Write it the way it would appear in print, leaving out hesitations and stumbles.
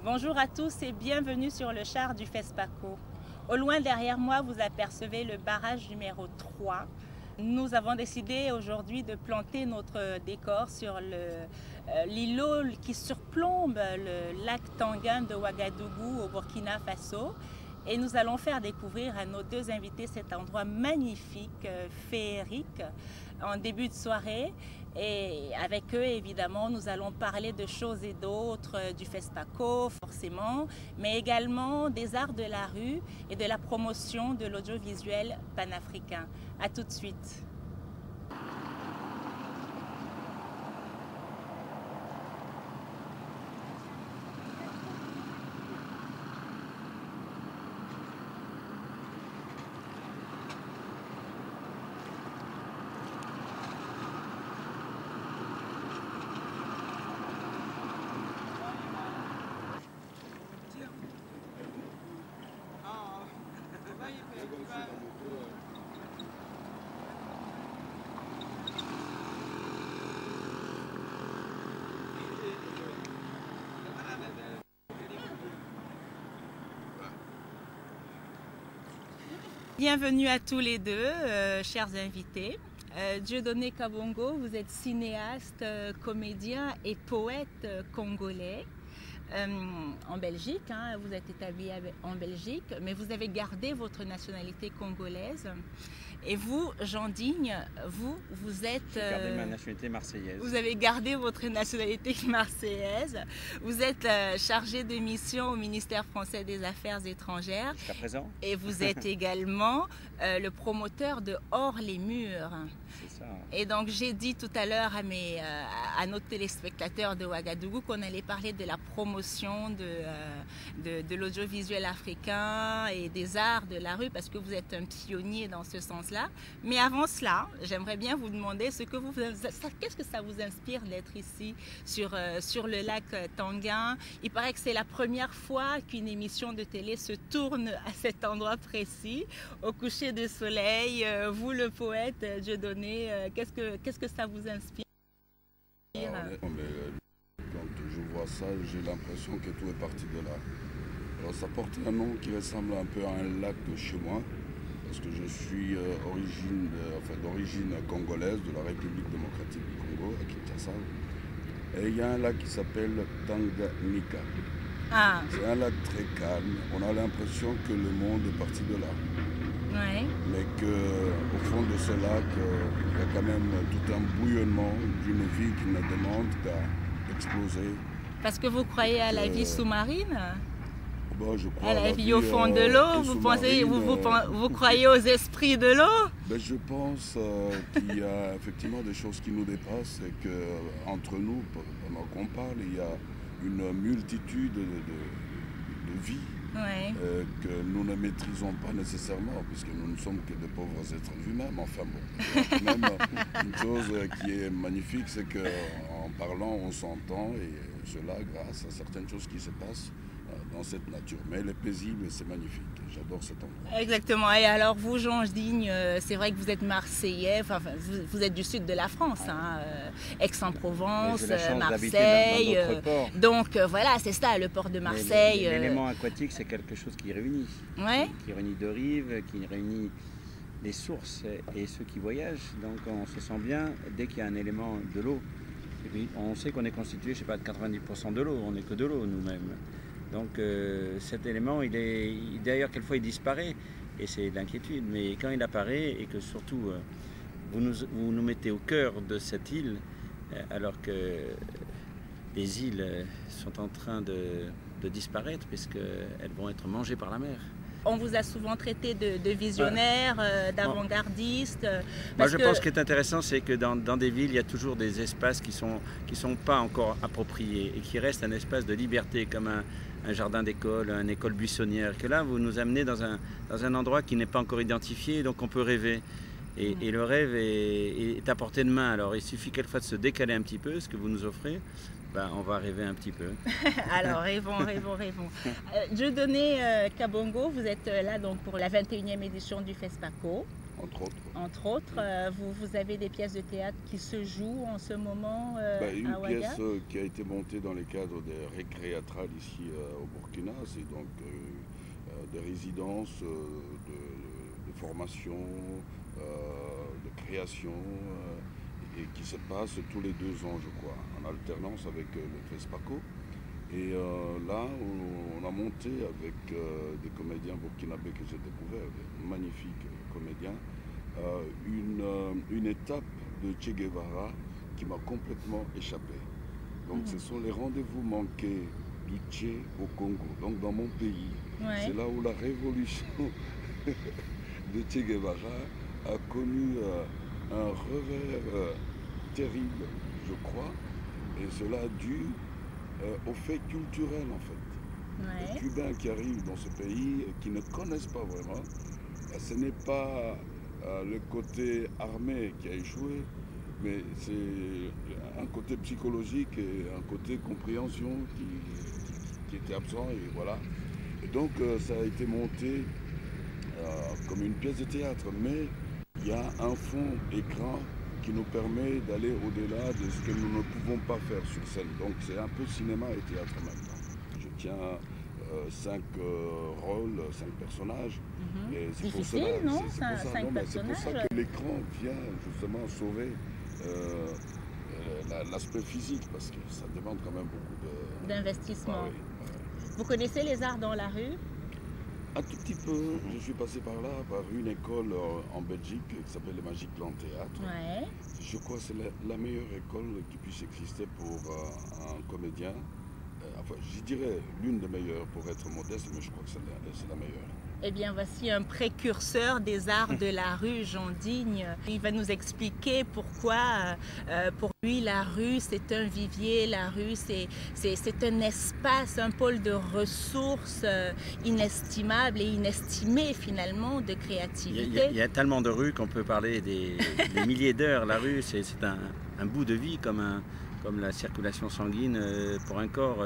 Bonjour à tous et bienvenue sur le char du FESPACO. Au loin derrière moi, vous apercevez le barrage numéro 3. Nous avons décidé aujourd'hui de planter notre décor sur l'îlot qui surplombe le lac Tanguin de Ouagadougou au Burkina Faso. Et nous allons faire découvrir à nos deux invités cet endroit magnifique, féerique, en début de soirée. Et avec eux, évidemment, nous allons parler de choses et d'autres, du FESPACO, forcément, mais également des arts de la rue et de la promotion de l'audiovisuel panafricain. À tout de suite. Bienvenue à tous les deux, chers invités. Dieudonné Kabongo, vous êtes cinéaste, comédien et poète congolais en Belgique. Vous êtes établi en Belgique, mais vous avez gardé votre nationalité congolaise. Et vous, Jean Digne, vous êtes... J'ai gardé ma nationalité marseillaise. Vous avez gardé votre nationalité marseillaise. Vous êtes chargé de mission au ministère français des Affaires étrangères. Jusqu'à présent. Et vous êtes également le promoteur de Hors les murs. C'est ça. Et donc j'ai dit tout à l'heure à nos téléspectateurs de Ouagadougou qu'on allait parler de la promotion de l'audiovisuel africain et des arts de la rue parce que vous êtes un pionnier dans ce sens-là. Mais avant cela, j'aimerais bien vous demander qu'est-ce que ça vous inspire d'être ici sur le lac Tanguin. Il paraît que c'est la première fois qu'une émission de télé se tourne à cet endroit précis, au coucher de soleil. Vous, le poète Dieudonné, qu'est-ce que ça vous inspire? Quand je vois ça, j'ai l'impression que tout est parti de là. Alors, ça porte un nom qui ressemble un peu à un lac de chez moi, parce que je suis d'origine congolaise, de la République démocratique du Congo, à Kinshasa. Et il y a un lac qui s'appelle Tanganyika. Ah. C'est un lac très calme. On a l'impression que le monde est parti de là. Ouais. Mais qu'au fond de ce lac, il y a quand même tout un bouillonnement d'une vie qui ne demande qu'à exploser. Parce que vous croyez à la vie sous-marine? Bon, je crois à la vie au fond de l'eau? Vous croyez aux esprits de l'eau? Ben, je pense qu'il y a effectivement des choses qui nous dépassent et qu'entre nous, pendant qu'on parle, il y a une multitude de vies. Ouais. Que nous ne maîtrisons pas nécessairement, puisque nous ne sommes que de pauvres êtres humains. Mais enfin bon, il y a quand même une chose qui est magnifique, c'est qu'en parlant, on s'entend, et cela grâce à certaines choses qui se passent dans cette nature. Mais elle est paisible et c'est magnifique. J'adore cet endroit. Exactement. Et alors vous, Jean Digne, c'est vrai que vous êtes marseillais, vous êtes du sud de la France, Aix-en-Provence, Marseille. Donc voilà, c'est ça, le port de Marseille. L'élément aquatique, c'est quelque chose qui réunit. Ouais. Qui réunit deux rives, qui réunit les sources et ceux qui voyagent. Donc on se sent bien dès qu'il y a un élément de l'eau. Et puis on sait qu'on est constitué, je sais pas, de 90% de l'eau. On n'est que de l'eau nous-mêmes. Donc cet élément, d'ailleurs quelquefois il disparaît et c'est l'inquiétude, mais quand il apparaît et que surtout vous nous mettez au cœur de cette île, alors que les îles sont en train de disparaître puisqu'elles vont être mangées par la mer. On vous a souvent traité de visionnaire, d'avant-gardiste. Moi je pense que ce qui est intéressant, c'est que dans des villes, il y a toujours des espaces qui sont pas encore appropriés et qui restent un espace de liberté comme un jardin d'école, une école buissonnière, que là vous nous amenez dans un endroit qui n'est pas encore identifié, donc on peut rêver. Et le rêve est à portée de main, alors il suffit quelquefois de se décaler un petit peu, ce que vous nous offrez, on va rêver un petit peu. Alors rêvons. Dieudonné Kabongo, vous êtes là donc pour la 21e édition du FESPACO. Entre autres, vous avez des pièces de théâtre qui se jouent en ce moment Une à Ouaga? pièce qui a été montée dans le cadre des récréatrales ici au Burkina, c'est donc des résidences de formation, de création, et qui se passent tous les 2 ans, je crois, en alternance avec le FESPACO. Et là, on a monté avec des comédiens burkinabés que j'ai découverts, des magnifiques comédiens, une étape de Che Guevara qui m'a complètement échappé. Donc ce sont les rendez-vous manqués du Che au Congo, donc dans mon pays. Ouais. C'est là où la révolution de Che Guevara a connu un revers terrible, je crois, et cela dû au fait culturel en fait. Ouais. Les Cubains qui arrivent dans ce pays et qui ne connaissent pas vraiment, ce n'est pas le côté armé qui a échoué, mais c'est un côté psychologique et un côté compréhension qui était absent, et voilà. Et donc ça a été monté comme une pièce de théâtre, mais il y a un fond écran qui nous permet d'aller au-delà de ce que nous ne pouvons pas faire sur scène. Donc c'est un peu cinéma et théâtre en même temps. Je tiens 5 rôles, 5 personnages. Et c'est difficile, non? C'est pour ça que l'écran vient justement sauver l'aspect physique, parce que ça demande quand même beaucoup d'investissement. Ah, oui. Vous connaissez les arts dans la rue? Un tout petit peu. Je suis passé par là, par une école en Belgique qui s'appelle le Magic Land Théâtre. Ouais. Je crois que c'est la meilleure école qui puisse exister pour un comédien. Enfin, je dirais l'une des meilleures pour être modeste, mais je crois que c'est la meilleure. Eh bien, voici un précurseur des arts de la rue, Jean Digne. Il va nous expliquer pourquoi, pour lui, la rue, c'est un vivier, la rue, c'est un espace, un pôle de ressources inestimables et inestimées, finalement, de créativité. Il y a tellement de rues qu'on peut parler des milliers d'heures. La rue, c'est un bout de vie, comme la circulation sanguine pour un corps.